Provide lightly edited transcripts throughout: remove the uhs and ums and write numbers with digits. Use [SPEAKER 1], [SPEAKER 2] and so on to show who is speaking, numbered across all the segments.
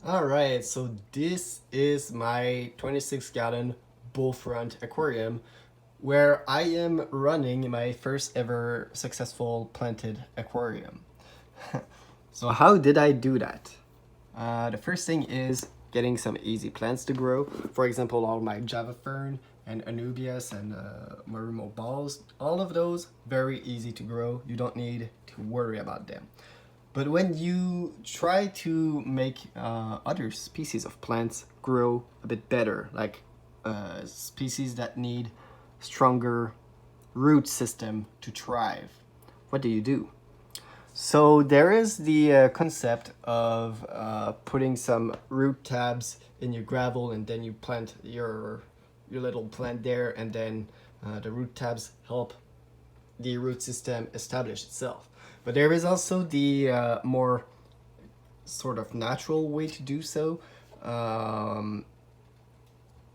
[SPEAKER 1] Alright, so this is my 26-gallon bullfront aquarium where I am running my first ever successful planted aquarium. So how did I do that? The first thing is getting some easy plants to grow. For example, all my Java Fern and Anubias and Marumo balls, all of those very easy to grow. You don't need to worry about them. But when you try to make other species of plants grow a bit better, like species that need stronger root system to thrive, what do you do? So there is the concept of putting some root tabs in your gravel, and then you plant your little plant there, and then the root tabs help the root system establish itself. But there is also the more sort of natural way to do so, um,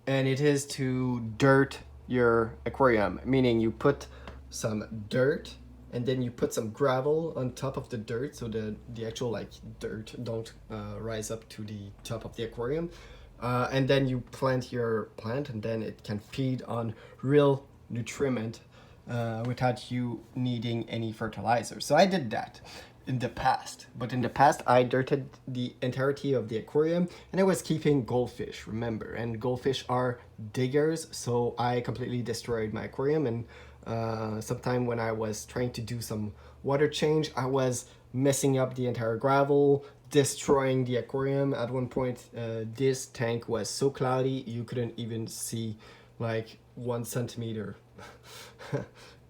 [SPEAKER 1] and it is to dirt your aquarium, meaning you put some dirt and then you put some gravel on top of the dirt so the actual like dirt don't rise up to the top of the aquarium, and then you plant your plant and then it can feed on real nutriment without you needing any fertilizer. So I did that in the past, but in the past I dirted the entirety of the aquarium and I was keeping goldfish, remember, and goldfish are diggers, so I completely destroyed my aquarium. And sometime when I was trying to do some water change, I was messing up the entire gravel, destroying the aquarium. At one point, this tank was so cloudy you couldn't even see like 1 centimeter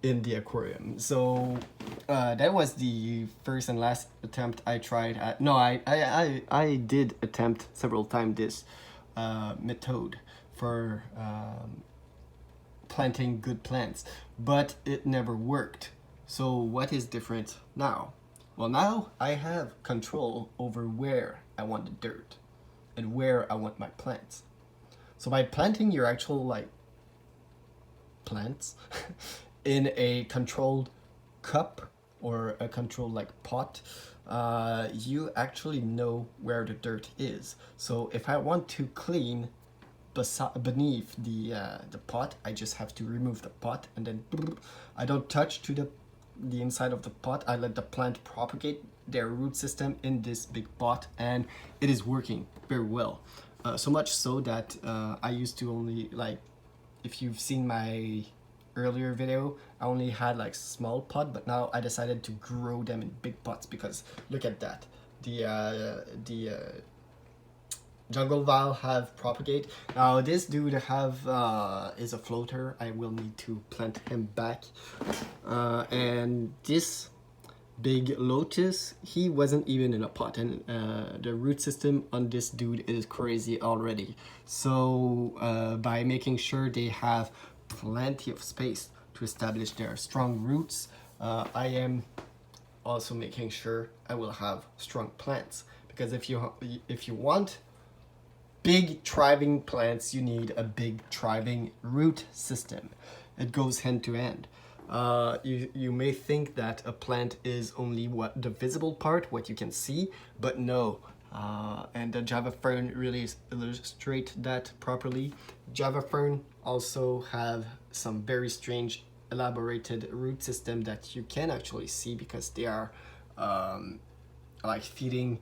[SPEAKER 1] in the aquarium. So that was the first and last attempt I tried at. No, I did attempt several times this method for planting good plants, but it never worked. So what is different now? Well, now I have control over where I want the dirt and where I want my plants. So by planting your actual like plants in a controlled cup or a controlled like pot, you actually know where the dirt is. So if I want to clean beneath the pot, I just have to remove the pot and then I don't touch to the inside of the pot. I let the plant propagate their root system in this big pot, and it is working very well. So much so that I used to only like, if you've seen my earlier video, I only had like small pot, but now I decided to grow them in big pots because look at that. The jungle Vile have propagate. Now this dude have is a floater. I will need to plant him back. And this big lotus, he wasn't even in a pot, and the root system on this dude is crazy already. So by making sure they have plenty of space to establish their strong roots, I am also making sure I will have strong plants, because if you want big thriving plants, you need a big thriving root system. It goes hand to hand. You may think that a plant is only what the visible part, what you can see, but no. And the Java Fern really illustrate that properly. Java Fern also have some very strange elaborated root system that you can actually see because they are like feeding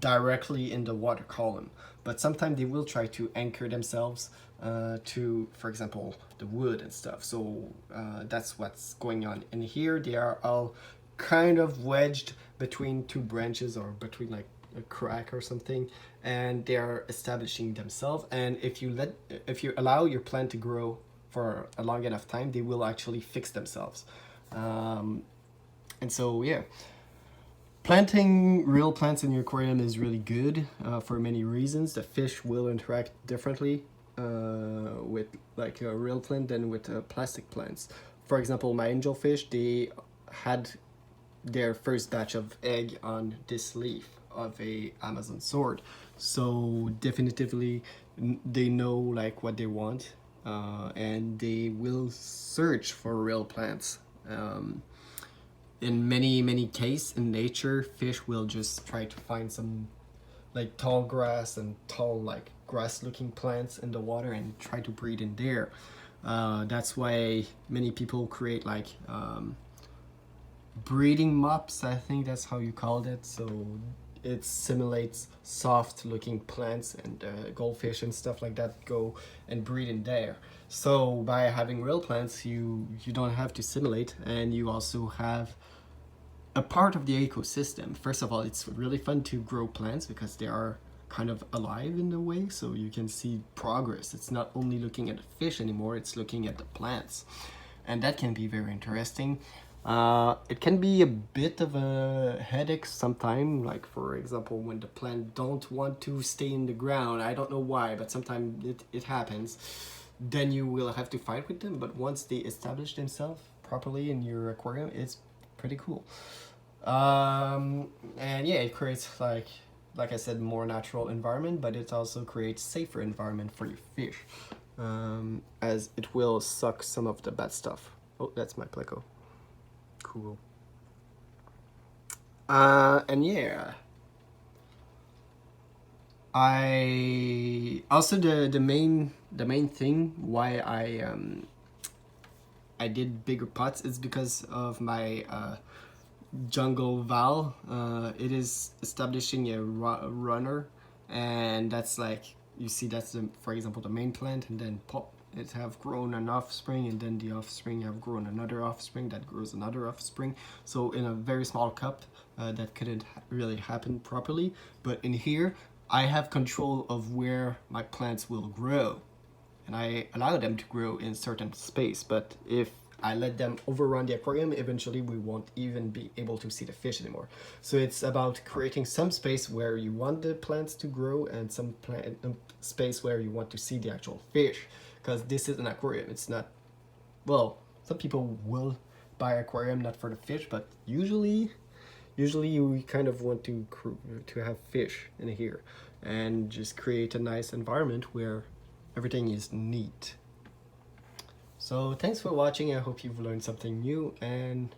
[SPEAKER 1] directly in the water column. But sometimes they will try to anchor themselves to, for example, the wood and stuff. So that's what's going on in here. They are all kind of wedged between two branches or between like a crack or something, and they are establishing themselves. And if you allow your plant to grow for a long enough time, they will actually fix themselves. And so yeah, planting real plants in your aquarium is really good for many reasons. The fish will interact differently with like a real plant than with plastic plants. For example, my angelfish, they had their first batch of egg on this leaf of a Amazon sword. So definitively they know like what they want, and they will search for real plants. In many cases in nature, fish will just try to find some like tall grass and tall like grass looking plants in the water and try to breed in there. That's why many people create like breeding mops, I think that's how you called it. So it simulates soft looking plants, and goldfish and stuff like that go and breed in there. So by having real plants, you don't have to simulate, and you also have a part of the ecosystem. First of all, it's really fun to grow plants because they are kind of alive in a way, so you can see progress. It's not only looking at the fish anymore, it's looking at the plants, and that can be very interesting. It can be a bit of a headache sometimes, like for example when the plant don't want to stay in the ground. I don't know why, but sometimes it happens. Then you will have to fight with them, but once they establish themselves properly in your aquarium, it's pretty cool. And yeah, it creates like I said, more natural environment, but it also creates safer environment for your fish, as it will suck some of the bad stuff. Oh, that's my pleco. Cool. And yeah, I also the main thing why I did bigger pots is because of my jungle val. It is establishing a runner, and that's like, you see, that's the, for example, the main plant, and then pop, it have grown an offspring, and then the offspring have grown another offspring that grows another offspring. So in a very small cup, that couldn't really happen properly, but in here I have control of where my plants will grow, and I allow them to grow in certain space. But if I let them overrun the aquarium, eventually we won't even be able to see the fish anymore. So it's about creating some space where you want the plants to grow, and some space where you want to see the actual fish, because this is an aquarium. It's not, well, some people will buy aquarium not for the fish, but usually you kind of want to have fish in here, and just create a nice environment where everything is neat. So thanks for watching. I hope you've learned something new, and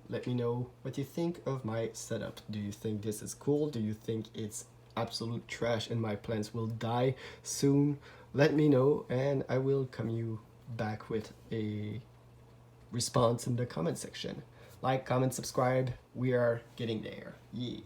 [SPEAKER 1] let me know what you think of my setup. Do you think this is cool? Do you think it's absolute trash and my plants will die soon? Let me know, and I will come you back with a response in the comment section. Like, comment, subscribe. We are getting there. Yeah.